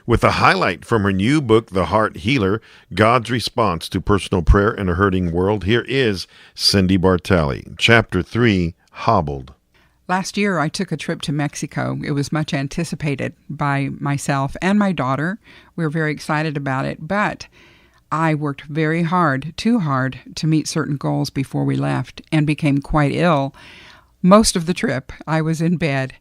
with a highlight from her new book, The Heart Healer, God's Response to Personal Prayer in a Hurting World. Here is Cyndy Bartelli, Chapter 3, Hobbled. Last year, I took a trip to Mexico. It was much anticipated by myself and my daughter. We were very excited about it, but I worked very hard, too hard, to meet certain goals before we left and became quite ill. Most of the trip, I was in bed,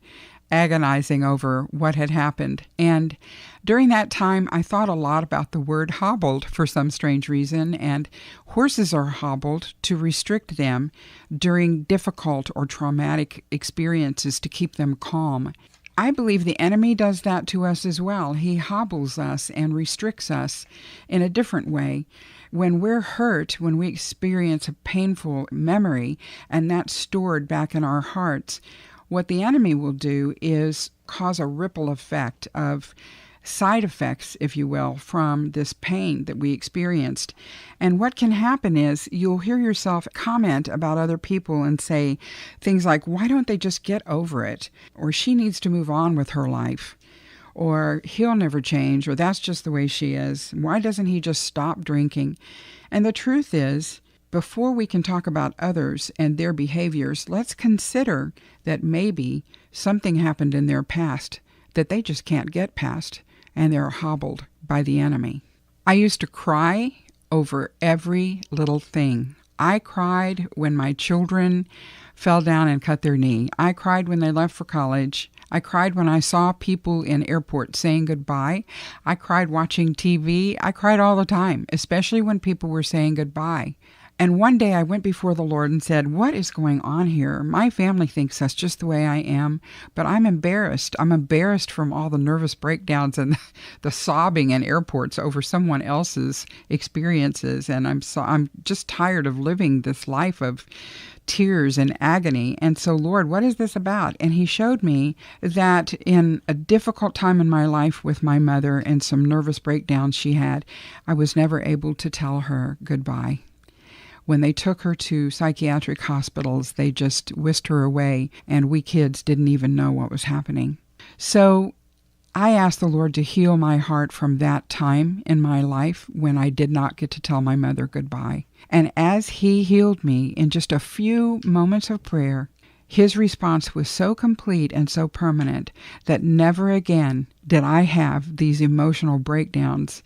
agonizing over what had happened. And during that time, I thought a lot about the word hobbled for some strange reason, and horses are hobbled to restrict them during difficult or traumatic experiences to keep them calm. I believe the enemy does that to us as well. He hobbles us and restricts us in a different way. When we're hurt, when we experience a painful memory, and that's stored back in our hearts, what the enemy will do is cause a ripple effect of side effects, if you will, from this pain that we experienced. And what can happen is you'll hear yourself comment about other people and say things like, why don't they just get over it? Or she needs to move on with her life. Or he'll never change, or that's just the way she is. Why doesn't he just stop drinking? And the truth is, before we can talk about others and their behaviors, let's consider that maybe something happened in their past that they just can't get past, and they're hobbled by the enemy. I used to cry over every little thing. I cried when my children fell down and cut their knee. I cried when they left for college. I cried when I saw people in airports saying goodbye. I cried watching TV. I cried all the time, especially when people were saying goodbye. And one day I went before the Lord and said, what is going on here? My family thinks that's just the way I am, but I'm embarrassed. I'm embarrassed from all the nervous breakdowns and the sobbing in airports over someone else's experiences. And I'm just tired of living this life of tears and agony. And so, Lord, what is this about? And he showed me that in a difficult time in my life with my mother and some nervous breakdowns she had, I was never able to tell her goodbye. When they took her to psychiatric hospitals, they just whisked her away, and we kids didn't even know what was happening. So I asked the Lord to heal my heart from that time in my life when I did not get to tell my mother goodbye. And as he healed me in just a few moments of prayer, his response was so complete and so permanent that never again did I have these emotional breakdowns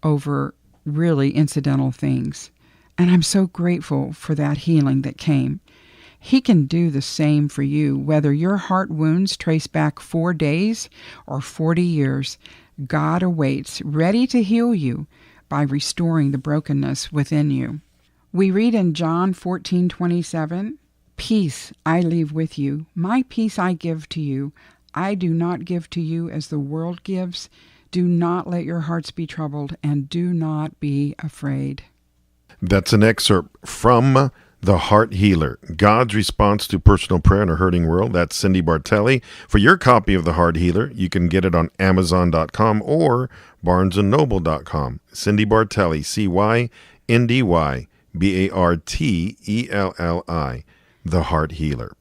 over really incidental things. And I'm so grateful for that healing that came. He can do the same for you, whether your heart wounds trace back 4 days or 40 years. God awaits, ready to heal you by restoring the brokenness within you. We read in John 14:27, "Peace I leave with you, my peace I give to you. I do not give to you as the world gives. Do not let your hearts be troubled, and do not be afraid." That's an excerpt from The Heart Healer, God's Response to Personal Prayer in a Hurting World. That's Cyndy Bartelli. For your copy of The Heart Healer, you can get it on Amazon.com or BarnesandNoble.com. Cyndy Bartelli, CYNDY BARTELLI, The Heart Healer.